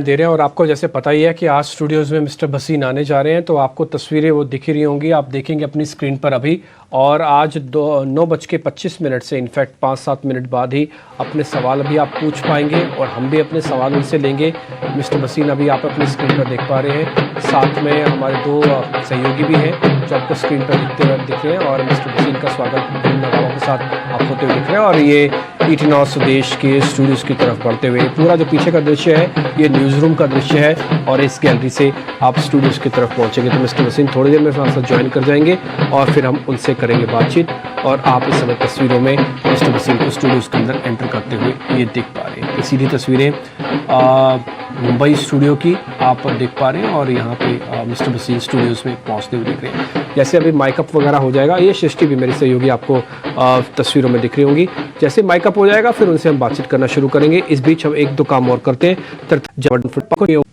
दे रहे हैं। और आपको जैसे पता ही है कि आज स्टूडियोज़ में मिस्टर भसीन आने जा रहे हैं, तो आपको तस्वीरें वो दिख रही होंगी, आप देखेंगे अपनी स्क्रीन पर अभी। और आज 9:25 से इनफैक्ट 5-7 मिनट बाद ही अपने सवाल अभी आप पूछ पाएंगे और हम भी अपने सवाल उनसे लेंगे। मिस्टर भसीन अभी आप अपनी स्क्रीन पर देख पा रहे हैं, साथ में हमारे 2 सहयोगी भी हैं जो आपको स्क्रीन पर दिख रहे हैं। और मिस्टर भसीन का स्वागत नगाड़ों के साथ आप होते हुए दिख रहे हैं। और ये ET9 स्वदेश के स्टूडियोज़ की तरफ बढ़ते हुए पूरा जो पीछे का दृश्य है ये न्यूज़ रूम का दृश्य है, और इस गैलरी से आप स्टूडियोज़ की तरफ पहुंचेंगे। तो मिस्टर भसीन थोड़ी देर में हमारे साथ ज्वाइन कर जाएंगे और फिर हम उनसे करेंगे बातचीत। और आप इस समय तस्वीरों में मिस्टर भसीन को स्टूडियोज़ के अंदर एंटर करते हुए ये देख पा रहे हैं। ये सीधी तस्वीरें मुंबई स्टूडियो की आप देख पा रहे हैं, और यहाँ पे मिस्टर भसीन स्टूडियोज़ में पहुँचते हुए दिख रहे हैं। जैसे अभी माइकअप वगैरह हो जाएगा, ये सृष्टि भी मेरी सहयोगी आपको तस्वीरों में दिख रही होंगी। जैसे माइकअप हो जाएगा फिर उनसे हम बातचीत करना शुरू करेंगे। इस बीच हम 1-2 काम और करते हैं।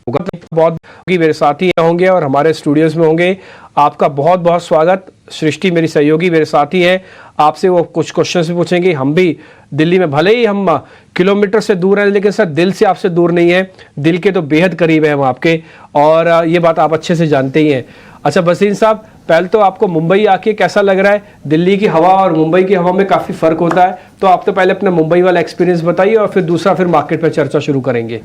होगा बहुत मेरे साथी होंगे और हमारे स्टूडियोज़ में होंगे। आपका बहुत बहुत स्वागत। सृष्टि मेरी सहयोगी मेरे साथी है, आपसे वो कुछ क्वेश्चंस भी पूछेंगे। हम भी दिल्ली में भले ही हम किलोमीटर से दूर हैं, लेकिन सर दिल से आपसे दूर नहीं है, दिल के तो बेहद करीब है हम आपके, और ये बात आप अच्छे से जानते ही हैं। अच्छा भसीन साहब, पहले तो आपको मुंबई आके कैसा लग रहा है? दिल्ली की हवा और मुंबई की हवा में काफ़ी फ़र्क होता है, तो आप तो पहले अपना मुंबई वाला एक्सपीरियंस बताइए और फिर दूसरा फिर मार्केट पर चर्चा शुरू करेंगे।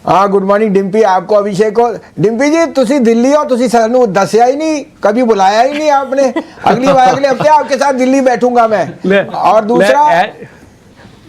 हाँ, गुड मॉर्निंग डिम्पी, आपको अभिषेक को। डिम्पी जी, तुसी दिल्ली हो, तुसी सानू दसिया ही नहीं, कभी बुलाया ही नहीं आपने। अगली बार अगले हफ्ते आपके साथ दिल्ली बैठूंगा मैं। और दूसरा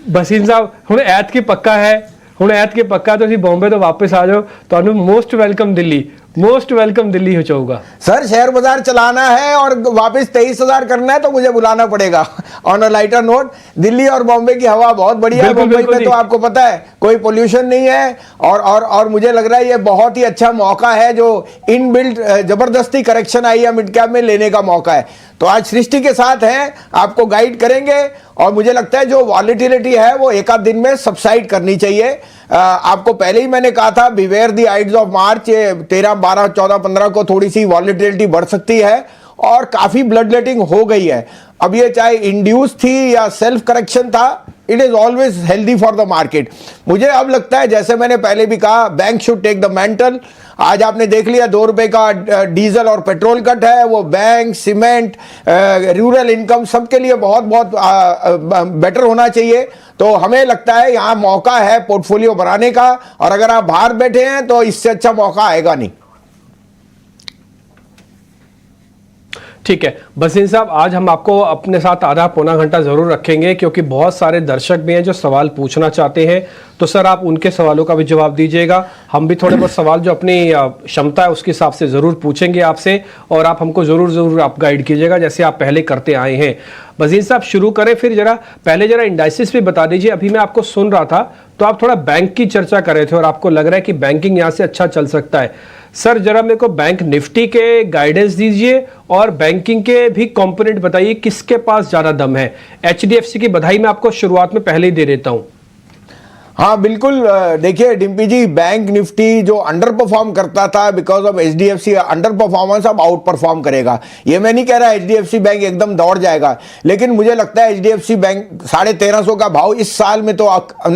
भसीन साहब हुण ऐत की पक्का है, हुण ऐत के पक्का तुसी बॉम्बे तो वापस आ जाओ, तो most welcome Delhi, most welcome Delhi हो जाऊगा। सर शेयर बाजार चलाना है और वापस 23,000 करना है तो मुझे बुलाना पड़ेगा। On a lighter note, Delhi और बॉम्बे की हवा बहुत बढ़िया है। मुंबई में तो आपको पता है कोई पोल्यूशन नहीं है, और मुझे लग रहा है ये बहुत ही अच्छा मौका है, जो इनबिल्ट जबरदस्ती करेक्शन आई है मिड कैप में लेने का मौका है। तो आज सृष्टि के साथ हैं, आपको गाइड करेंगे, और मुझे लगता है जो वॉलिटिलिटी है वो एक आध दिन में सबसाइड करनी चाहिए। आपको पहले ही मैंने कहा था beware the aides of March, 13, 12, 14, 15 को थोड़ी सी वॉलिटिलिटी बढ़ सकती है, और काफी ब्लड लेटिंग हो गई है। अब ये चाहे इंड्यूस थी या सेल्फ करेक्शन था, it is always healthy for the market. मुझे अब लगता है, जैसे मैंने पहले भी कहा, bank should take the mantle. आज आपने देख लिया 2 रुपए का डीजल और पेट्रोल कट है, वो बैंक, सीमेंट, रूरल इनकम सबके लिए बहुत बहुत बेटर होना चाहिए। तो हमें लगता है यहाँ मौका है पोर्टफोलियो बनाने का, और अगर आप बाहर बैठे हैं तो इससे अच्छा मौका आएगा नहीं। ठीक है भसीन साहब, आज हम आपको अपने साथ आधा पौना घंटा जरूर रखेंगे, क्योंकि बहुत सारे दर्शक भी हैं जो सवाल पूछना चाहते हैं। तो सर आप उनके सवालों का भी जवाब दीजिएगा, हम भी थोड़े बहुत सवाल जो अपनी क्षमता है उसके हिसाब से ज़रूर पूछेंगे आपसे, और आप हमको ज़रूर आप गाइड कीजिएगा जैसे आप पहले करते आए हैं। भसीन साहब शुरू करें, फिर पहले जरा इंडाइसिस भी बता दीजिए। अभी मैं आपको सुन रहा था तो आप थोड़ा बैंक की चर्चा कर रहे थे, और आपको लग रहा है कि बैंकिंग यहाँ से अच्छा चल सकता है। सर जरा मेरे को बैंक निफ्टी के गाइडेंस दीजिए, और बैंकिंग के भी कंपोनेंट बताइए, किसके पास ज्यादा दम है। HDFC की बधाई मैं आपको शुरुआत में पहले ही दे देता हूं। हाँ बिल्कुल, देखिए डिम्पी जी, बैंक निफ्टी जो अंडर परफॉर्म करता था because of HDFC under performance, अब आउट परफॉर्म करेगा। ये मैं नहीं कह रहा HDFC बैंक एकदम दौड़ जाएगा, लेकिन मुझे लगता है HDFC बैंक 1350 का भाव इस साल में तो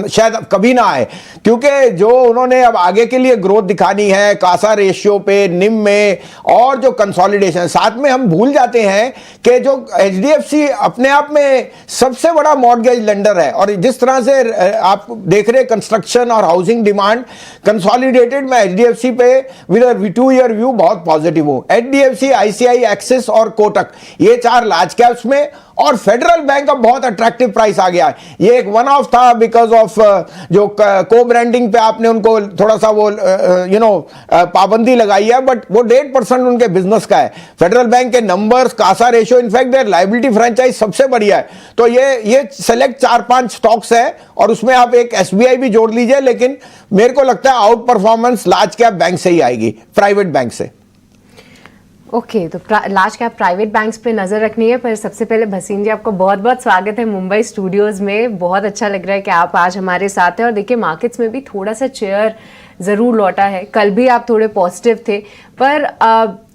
शायद कभी ना आए, क्योंकि जो उन्होंने अब आगे के लिए ग्रोथ दिखानी है कासा रेशियो पे, निम में, और जो कंसोलिडेशन। साथ में हम भूल जाते हैं कि जो HDFC अपने आप में सबसे बड़ा मॉर्गेज लेंडर है, और जिस तरह से आप देख रहे कंस्ट्रक्शन और हाउसिंग डिमांड कंसोलिडेटेड में HDFC पे विद अ 2 ईयर व्यू बहुत पॉजिटिव हूं। HDFC, ICI, एक्सिस और कोटक, ये 4 लार्ज कैप्स में, और फेडरल बैंक का बहुत अट्रैक्टिव प्राइस आ गया है। ये एक वन ऑफ था बिकॉज ऑफ जो को ब्रांडिंग पे आपने उनको थोड़ा सा वो पाबंदी लगाई है, बट वो 1.5% उनके बिजनेस का है। फेडरल बैंक के numbers, CASA ratio, in fact their liability franchise सबसे बढ़िया है। तो ये सेलेक्ट 4-5 स्टॉक्स है, और उसमें आप एक SBI भी जोड़ लीजिए, लेकिन मेरे को लगता है out performance large cap bank से ही आएगी, प्राइवेट बैंक से। ओके, तो लार्ज कैप प्राइवेट बैंक्स पे नजर रखनी है। पर सबसे पहले भसीन जी, आपको बहुत बहुत स्वागत है मुंबई स्टूडियोज में। बहुत अच्छा लग रहा है कि आप आज हमारे साथ हैं, और देखिए मार्केट्स में भी थोड़ा सा चेयर जरूर लौटा है। कल भी आप थोड़े पॉजिटिव थे, पर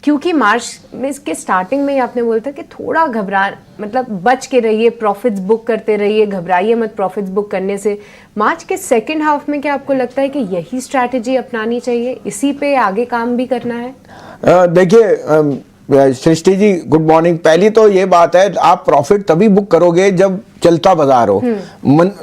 क्योंकि मार्च में इसके स्टार्टिंग में ही आपने बोला था कि थोड़ा घबरा मतलब बच के रहिए, प्रॉफिट्स बुक करते रहिए, घबराइए मत प्रॉफिट्स बुक करने से। मार्च के सेकंड हाफ में क्या आपको लगता है कि यही स्ट्रैटेजी अपनानी चाहिए, इसी पे आगे काम भी करना है? देखिए सृष्टि जी, गुड मॉर्निंग। पहली तो ये बात है, आप प्रॉफिट तभी बुक करोगे जब चलता बाजार हो।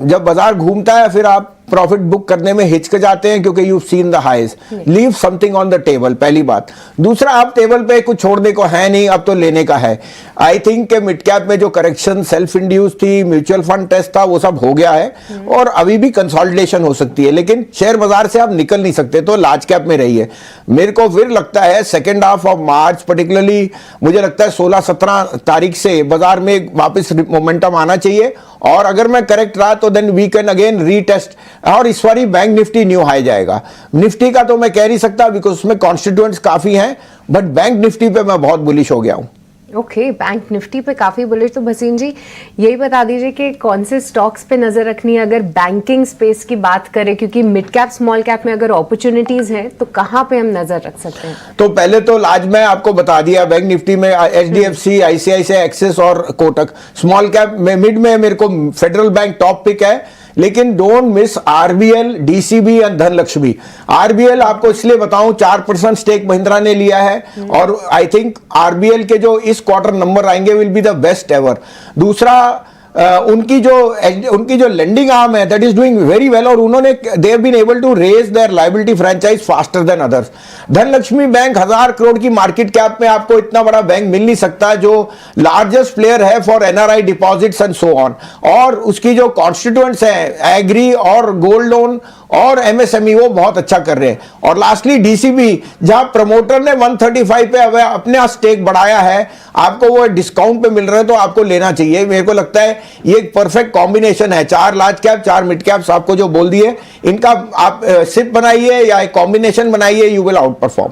जब बाजार घूमता है फिर आप प्रॉफिट बुक करने में हिचकिचाते हैं क्योंकि you seen the highs. Leave something on the table, पहली बात। दूसरा, आप टेबल पे कुछ छोड़ने को है नहीं, अब तो लेने का है। आई थिंक के मिड कैप में जो करेक्शन सेल्फ इंड्यूस थी, म्यूचुअल फंड टेस्ट था, वो सब हो गया है और अभी भी कंसोलिडेशन हो सकती है, लेकिन शेयर बाजार से आप निकल नहीं सकते, तो लार्ज कैप में रहिए। मेरे को फिर लगता है second half of March particularly, मुझे लगता है 16-17 तारीख से बाजार में वापस मोमेंटम आना चाहिए, और अगर मैं करेक्ट रहा तो then we can again retest. और इस बारी बैंक निफ्टी न्यू हाई जाएगा। निफ्टी का तो मैं कह नहीं सकता बिकॉज उसमें कॉन्स्टिट्यूएंट्स काफी हैं, बट बैंक निफ्टी पे मैं बहुत बुलिश हो गया हूं। ओके, बैंक निफ्टी पे काफी बुलिश। तो भसीन जी यही बता दीजिए कि कौन से स्टॉक्स पे नजर रखनी है अगर बैंकिंग स्पेस की बात करें, क्योंकि मिड कैप स्मॉल कैप में अगर अपॉर्चुनिटीज हैं तो कहां पे हम नजर रख सकते हैं? तो पहले तो आज मैं आपको बता दिया, बैंक निफ्टी में HDFC, ICICI, एक्सिस और कोटक। स्मॉल कैप में मिड में मेरे को फेडरल बैंक टॉप पिक है, लेकिन don't miss RBL, DCB and Dhanlaxmi. RBL आपको इसलिए बताऊं, 4% स्टेक महिंद्रा ने लिया है और आई थिंक RBL के जो इस क्वार्टर नंबर आएंगे will be the best ever. दूसरा, उनकी जो लेंडिंग आर्म है that is doing very well, और उन्होंने they have been able to raise their liability franchise faster than others. Dhanlaxmi Bank 1000 crore की मार्केट कैप में आपको इतना बड़ा बैंक मिल नहीं सकता, जो लार्जेस्ट प्लेयर है for NRI deposits and so on, और उसकी जो कॉन्स्टिट्यूएंट्स हैं एग्री और गोल्ड लोन और MSME वो बहुत अच्छा कर रहे हैं। और लास्टली DCB, जहां प्रमोटर ने 135 पे अपने स्टेक बढ़ाया है, आपको वो डिस्काउंट पे मिल रहा है तो आपको लेना चाहिए। मेरे को लगता है ये एक परफेक्ट कॉम्बिनेशन है, 4 लार्ज कैप 4 मिड कैप्स आपको जो बोल दिए, इनका आप सिप बनाइए या एक कॉम्बिनेशन बनाइए, you will outperform.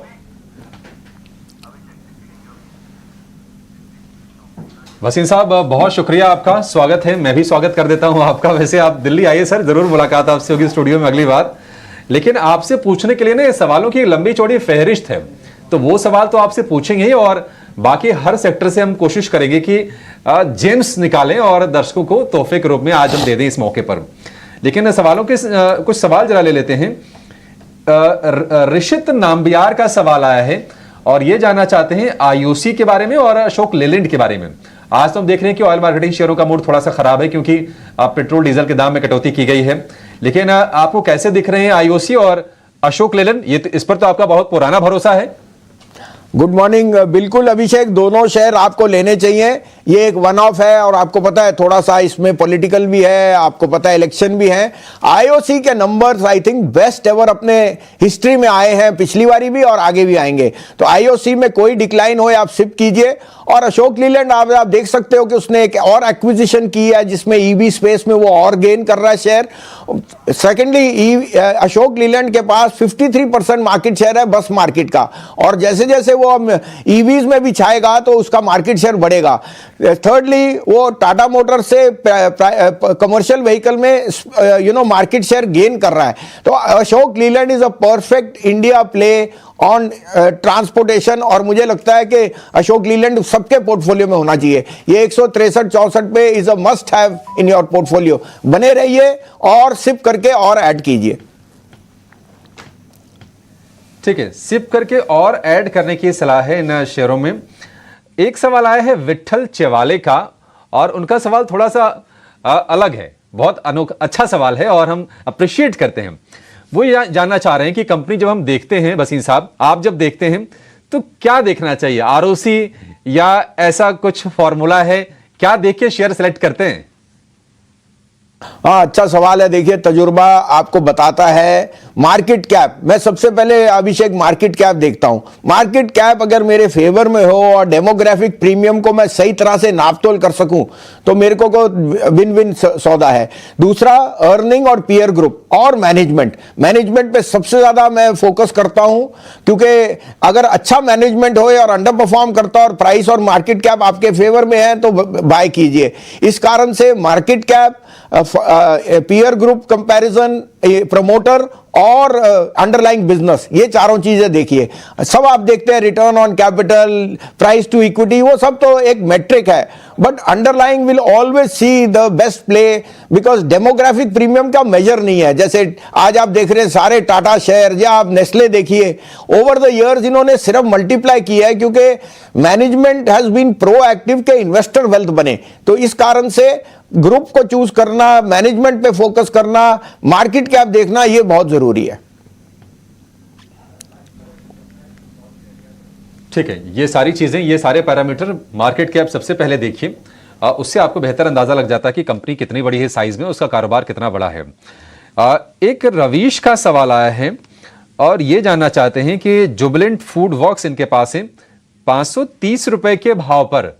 Wasim साहब बहुत शुक्रिया, आपका स्वागत है। मैं भी स्वागत कर देता हूं आपका। वैसे आप दिल्ली आइए सर, जरूर मुलाकात आपसे होगी स्टूडियो में अगली बार। लेकिन आपसे पूछने के लिए ना सवालों की लंबी चौड़ी फहरिस्त है, तो वो सवाल तो आपसे पूछेंगे ही, और बाकी हर सेक्टर से हम कोशिश करेंगे कि जेम्स निकालें और दर्शकों को तोहफे के रूप में आज हम दे दें इस मौके पर। लेकिन सवालों के कुछ सवाल जरा ले लेते हैं। ऋषित नाम्बियार का सवाल आया है और ये जानना चाहते हैं IOC के बारे में और अशोक लेलैंड के बारे में। आज तो हम देख रहे हैं कि ऑयल मार्केटिंग शेयरों का मूड थोड़ा सा खराब है क्योंकि पेट्रोल डीजल के दाम में कटौती की गई है, लेकिन आपको कैसे दिख रहे हैं IOC और अशोक लेलैंड? ये इस पर तो आपका बहुत पुराना भरोसा है। Good morning. बिल्कुल अभिषेक, दोनों शेयर आपको लेने चाहिए। ये एक वन ऑफ है और आपको पता है थोड़ा सा इसमें पॉलिटिकल भी है, आपको पता है इलेक्शन भी है। IOC के numbers I think best ever अपने हिस्ट्री में आए हैं, पिछली बारी भी और आगे भी आएंगे। तो IOC में कोई डिक्लाइन हो आप सिप कीजिए। और अशोक लीलैंड आप देख सकते हो कि उसने एक और एक्विजिशन की है जिसमें EV स्पेस में वो और गेन कर रहा है शेयर। सेकेंडली अशोक लीलैंड के पास 53% मार्केट शेयर है बस मार्केट का, और जैसे जैसे वो EVs में भी छाएगा तो उसका मार्केट शेयर बढ़ेगा। थर्डली वो टाटा मोटर से कमर्शियल व्हीकल में मार्केट शेयर गेन कर रहा है। तो Ashok Leyland is a perfect India play on transportation, और मुझे लगता है कि अशोक लीलैंड सबके पोर्टफोलियो में होना चाहिए। ये 163-64 पे is a must have in your portfolio. बने रहिए और सिप करके और ऐड कीजिए। ठीक है, सिप करके और ऐड करने की सलाह है इन शेयरों में। एक सवाल आया है विट्ठल चेवाले का, और उनका सवाल थोड़ा सा अलग है, बहुत अच्छा सवाल है और हम अप्रिशिएट करते हैं। वो ये जानना चाह रहे हैं कि कंपनी जब हम देखते हैं, वसीम साहब आप जब देखते हैं तो क्या देखना चाहिए, ROC या ऐसा कुछ फॉर्मूला है, क्या देख के शेयर सेलेक्ट करते हैं? हाँ, अच्छा सवाल है। देखिए, तजुर्बा आपको बताता है मार्केट कैप। मैं सबसे पहले अभिषेक मार्केट कैप देखता हूं। मार्केट कैप अगर मेरे फेवर में हो और डेमोग्राफिक प्रीमियम को मैं सही तरह से नापतोल कर सकूं तो मेरे को विन विन सौदा है। दूसरा, अर्निंग और पीयर ग्रुप और मैनेजमेंट पे सबसे ज्यादा मैं फोकस करता हूं, क्योंकि अगर अच्छा मैनेजमेंट हो और अंडर परफॉर्म करता और प्राइस और मार्केट कैप आपके फेवर में है तो बाय कीजिए। इस कारण से market cap, peer group comparison promoter और अंडरलाइंग बिजनेस, ये चारों चीजें देखिए। सब आप देखते हैं, return on capital, price to equity, वो सब तो एक मेट्रिक है, but underlying will always see the best play, because demographic premium का मेजर नहीं है। जैसे आज आप देख रहे हैं सारे टाटा शेयर या आप नेस्ले देखिए, ओवर द इयर्स इन्होंने सिर्फ मल्टीप्लाई किया है क्योंकि मैनेजमेंट हैज बीन प्रोएक्टिव के इन्वेस्टर वेल्थ बने। तो इस कारण से ग्रुप को चूज करना, मैनेजमेंट पे फोकस करना, मार्केट कैप देखना, ये बहुत जरूरी है। ठीक है, ये सारी चीजें, ये सारे पैरामीटर मार्केट कैप सबसे पहले देखिए, उससे आपको बेहतर अंदाजा लग जाता है कि कंपनी कितनी बड़ी है साइज में, उसका कारोबार कितना बड़ा है। एक रवीश का सवाल आया है और ये जानना चाहते हैं कि जुबिलेंट फूड वर्क्स इनके पास है 530 रुपए के भाव पर।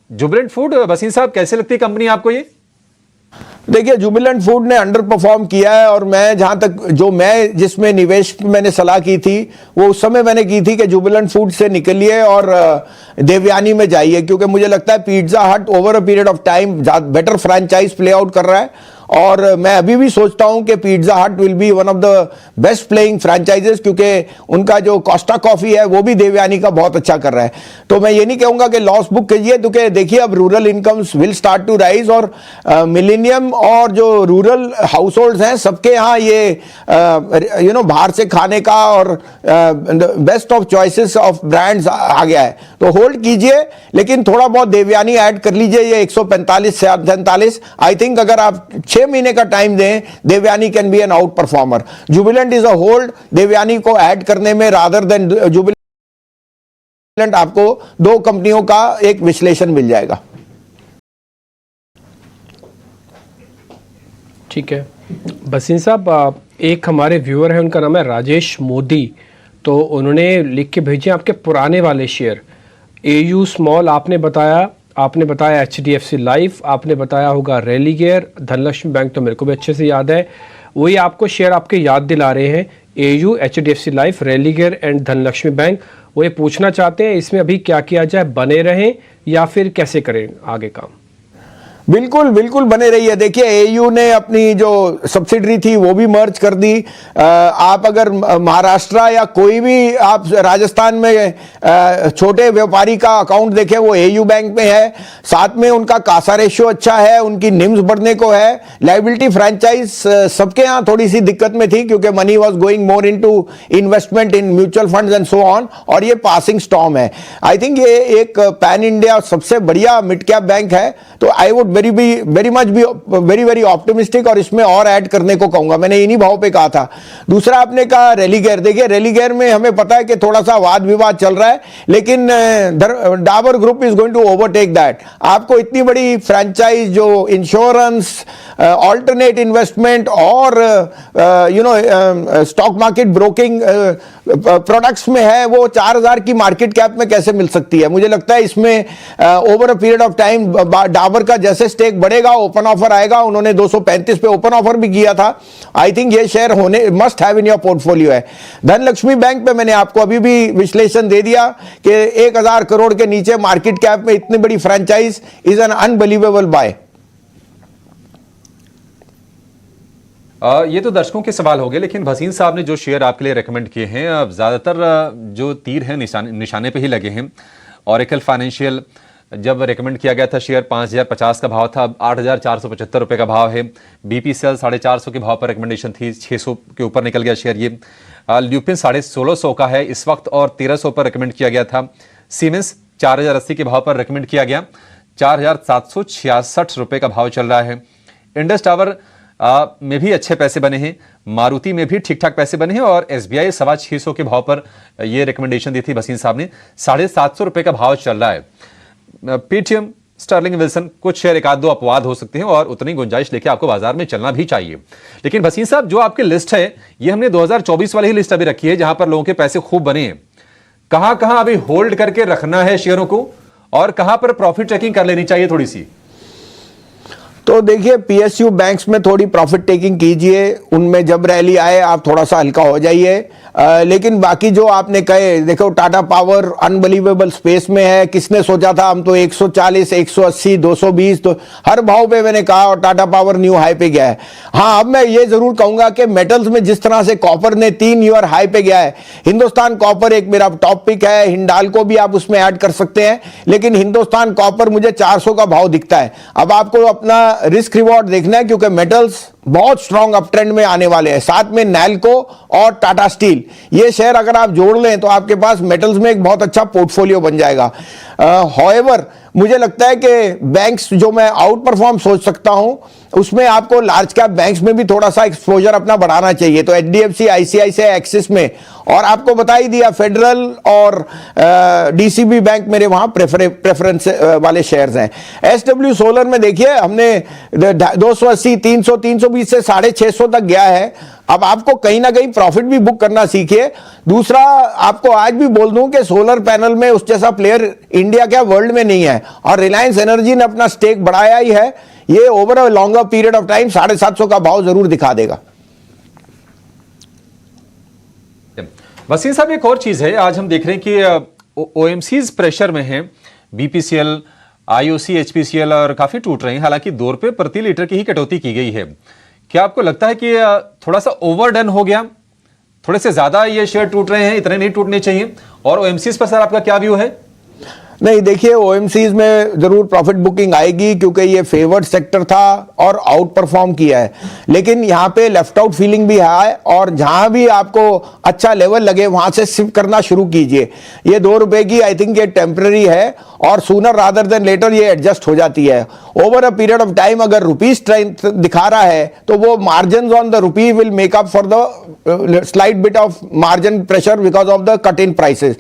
जुबिलेंट फूड, वसीम साहब कैसे लगती है कंपनी आपको ये? देखिए, जुबिलेंट फूड ने अंडर परफॉर्म किया है, और मैं जहां तक मैं जिसमें निवेश मैंने सलाह की थी वो उस समय मैंने की थी कि जुबिलेंट फूड से निकलिए और देवयानी में जाइए, क्योंकि मुझे लगता है पिज्जा हट over a period of time better franchise play out कर रहा है। और मैं अभी भी सोचता हूं कि Pizza Hut will be one of the best playing franchises, क्योंकि उनका जो कोस्टा कॉफी है वो भी देवयानी का बहुत अच्छा कर रहा है। तो मैं ये नहीं कहूंगा कि लॉस बुक कीजिए, क्योंकि देखिए अब rural incomes will start to rise, और मिलेनियम और जो रूरल हाउस होल्ड हैं सबके यहाँ ये बाहर से खाने का और best of choices of brands आ गया है। तो होल्ड कीजिए, लेकिन थोड़ा बहुत देवयानी ऐड कर लीजिए। ये 145 से 47, आई थिंक अगर आप 6 महीने का टाइम दें, Devyani can be an outperformer. Jubilant is a hold, Devyani को ऐड करने में रादर देन जुबिलेंट आपको दो कंपनियों का एक विश्लेषण मिल जाएगा। ठीक है बसीन साहब, एक हमारे व्यूअर है, उनका नाम है राजेश मोदी, तो उन्होंने लिख के भेजे आपके पुराने वाले शेयर एयू स्मॉल, आपने बताया HDFC लाइफ, आपने बताया होगा रेलिगेयर, धनलक्ष्मी बैंक तो मेरे को भी अच्छे से याद है। वही आपको शेयर आपके याद दिला रहे हैं, AU, HDFC life, Religare and Dhanlaxmi bank. वो ये पूछना चाहते हैं इसमें अभी क्या किया जाए, बने रहें या फिर कैसे करें आगे काम? बिल्कुल बिल्कुल बने रही है। देखिए, एयू ने अपनी जो सब्सिडरी थी वो भी मर्ज कर दी। आप अगर महाराष्ट्र या कोई भी आप राजस्थान में छोटे व्यापारी का अकाउंट देखें, वो एयू बैंक में है। साथ में उनका कासा रेशियो अच्छा है, उनकी निम्स बढ़ने को है। लाइबिलिटी फ्रेंचाइज सबके यहाँ थोड़ी सी दिक्कत में थी, क्योंकि money was going more into investment in mutual funds and so on, और ये पासिंग स्टॉर्म है। आई थिंक ये एक पैन इंडिया सबसे बढ़िया मिड कैप बैंक है। तो आई वुड वेरी ऑप्टिमिस्टिक, और इसमें और ऐड करने को कहूंगा। मैंने इन्हीं भाव पे कहा था। दूसरा आपने कहा रेलिगेयर। देखिए, रेलिगेयर में हमें पता है कि थोड़ा सा वाद विवाद चल रहा है, लेकिन Dabur group is going to overtake that. आपको इतनी बड़ी फ्रेंचाइज जो इंश्योरेंस, ऑल्टरनेट इन्वेस्टमेंट और स्टॉक मार्केट ब्रोकिंग प्रोडक्ट्स में है, वो 4000 की मार्केट कैप में कैसे मिल सकती है? मुझे लगता है इसमें over a period of time Dabur का जैसे स्टेक बढ़ेगा, ओपन ऑफर आएगा। उन्होंने 235 पे ओपन ऑफर भी किया था। आई थिंक ये शेयर होने must have in your portfolio है। धनलक्ष्मी बैंक पे मैंने आपको अभी भी विश्लेषण दे दिया कि 1000 करोड़ के नीचे मार्केट कैप में इतनी बड़ी franchise is an unbelievable buy. ये तो दर्शकों के सवाल हो गए, लेकिन भसीन साहब ने जो शेयर आपके लिए रेकमेंड किए हैं, अब ज्यादातर जो तीर हैं निशाने पे ही लगे हैं। ऑरेकल फाइनेंशियल जब रेकमेंड किया गया था शेयर 5050 का भाव था, अब 8475 रुपए का भाव है। BPCL 450 के भाव पर रिकमेंडेशन थी, 600 के ऊपर निकल गया शेयर। ये ल्यूपिन 1650 का है इस वक्त और 1300 पर रिकमेंड किया गया था। सीमेंस 4080 के भाव पर रिकमेंड किया गया, 4766 रुपए का भाव चल रहा है। इंडस टावर में भी अच्छे पैसे बने हैं, मारुति में भी ठीक ठाक पैसे बने हैं, और SBI 625 के भाव पर यह रिकमेंडेशन दी थी भसीन साहब ने, 750 रुपए का भाव चल रहा है। पेटीएम, स्टर्लिंग विल्सन, कुछ शेयर एक आध दो अपवाद हो सकते हैं और उतनी गुंजाइश लेके आपको बाजार में चलना भी चाहिए। लेकिन भसीन साहब, जो आपकी लिस्ट है ये हमने 2024 वाली ही लिस्ट अभी रखी है, जहां पर लोगों के पैसे खूब बने हैं। कहां कहां अभी होल्ड करके रखना है शेयरों को, और कहां पर प्रॉफिट चेकिंग कर लेनी चाहिए थोड़ी सी? तो देखिए पीएसयू बैंक्स में थोड़ी प्रॉफिट टेकिंग कीजिए, उनमें जब रैली आए आप थोड़ा सा हल्का हो जाइए। लेकिन बाकी जो आपने कहे, देखो टाटा पावर अनबिलीवेबल स्पेस में है। किसने सोचा था, हम तो 140, 180, 220 तो हर भाव पे मैंने कहा, और टाटा पावर न्यू हाई पे गया है। हाँ, अब मैं ये जरूर कहूंगा कि मेटल्स में जिस तरह से कॉपर ने 3 ईयर हाई पे गया है, हिंदुस्तान कॉपर एक मेरा टॉप पिक है। हिंडाल्को भी आप उसमें ऐड कर सकते हैं, लेकिन हिंदुस्तान कॉपर मुझे 400 का भाव दिखता है। अब आपको अपना रिस्क रिवॉर्ड देखना है, क्योंकि मेटल्स बहुत स्ट्रॉन्ग अप ट्रेंड में आने वाले हैं। साथ में नैल्को और टाटा स्टील, ये शेयर अगर आप जोड़ लें तो आपके पास मेटल्स में एक बहुत अच्छा पोर्टफोलियो बन जाएगा। हाउएवर मुझे लगता है कि बैंक्स जो मैं आउट परफॉर्म सोच सकता हूं, उसमें आपको लार्ज कैप बैंक्स में भी थोड़ा सा एक्सपोजर अपना बढ़ाना चाहिए। तो एचडीएफसी, आईसीआईसीआई, एक्सिस में, और आपको बता ही दिया फेडरल और डीसीबी बैंक मेरे वहां प्रेफरेंस वाले शेयर्स हैं। एसडब्ल्यू सोलर में देखिए हमने 280, 300, 320 से 650 तक गया है। अब आपको कहीं ना कहीं प्रॉफिट भी बुक करना सीखिए। दूसरा, आपको आज भी बोल दूं कि सोलर पैनल में उस जैसा प्लेयर इंडिया क्या वर्ल्ड में नहीं है, और रिलायंस एनर्जी ने अपना स्टेक बढ़ाया ही है। ये over a longer period of time 750 का भाव जरूर दिखा देगा। वसीम साहब, एक और चीज है, आज हम देख रहे हैं कि ओएमसीज प्रेशर में हैं। बीपीसीएल, आईओसी, एचपीसीएल और काफी टूट रहे हैं। हालांकि 2 रुपए प्रति लीटर की ही कटौती की गई है। क्या आपको लगता है कि थोड़ा सा ओवरडन हो गया, थोड़े से ज्यादा ये शेयर टूट रहे हैं, इतने नहीं टूटने चाहिए? और ओएमसीज पर सर आपका क्या व्यू है? नहीं, देखिए ओएमसीज में जरूर प्रॉफिट बुकिंग आएगी, क्योंकि ये फेवर्ड सेक्टर था और आउट परफॉर्म किया है। लेकिन यहाँ पे लेफ्ट आउट फीलिंग भी है, और जहां भी आपको अच्छा लेवल लगे वहां से शिफ्ट करना शुरू कीजिए। ये 2 रुपए की आई थिंक ये टेम्पररी है, और सूनर रादर देन लेटर ये एडजस्ट हो जाती है। Over a period of time अगर रुपी स्ट्रेंथ दिखा रहा है, तो वो margin on the rupee will make up for the slight bit of margin pressure because of the cut in prices.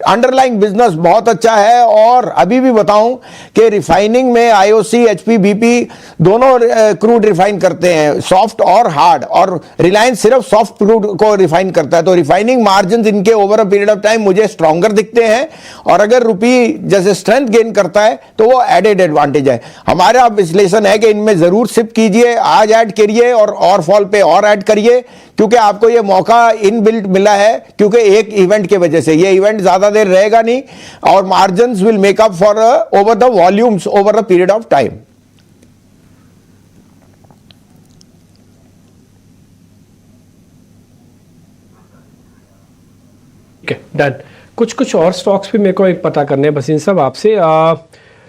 Underlying business बहुत अच्छा है। और अभी भी बताऊं कि रिफाइनिंग में आईओसी, एचपी, बीपी दोनों क्रूड रिफाइन करते हैं, सॉफ्ट और हार्ड, और रिलायंस सिर्फ सॉफ्ट क्रूड को रिफाइन करता है। तो रिफाइनिंग मार्जिन इनके over a period of time मुझे स्ट्रॉन्गर दिखते हैं, और अगर रुपी जैसे स्ट्रेंथ गेन करता है तो वो एडेड एडवांटेज है। हमारा विश्लेषण है कि इनमें जरूर सिप कीजिए, आज ऐड करिए और फॉल पे और ऐड करिए, क्योंकि आपको ये मौका इन बिल्ट मिला है, क्योंकि एक इवेंट के वजह से। ये इवेंट ज्यादा देर रहेगा नहीं, और margin will make up for over the volumes over a period of time. ठीक है, डन। कुछ और स्टॉक्स भी मेरे को एक पता करने हैं बसीन साहब आपसे।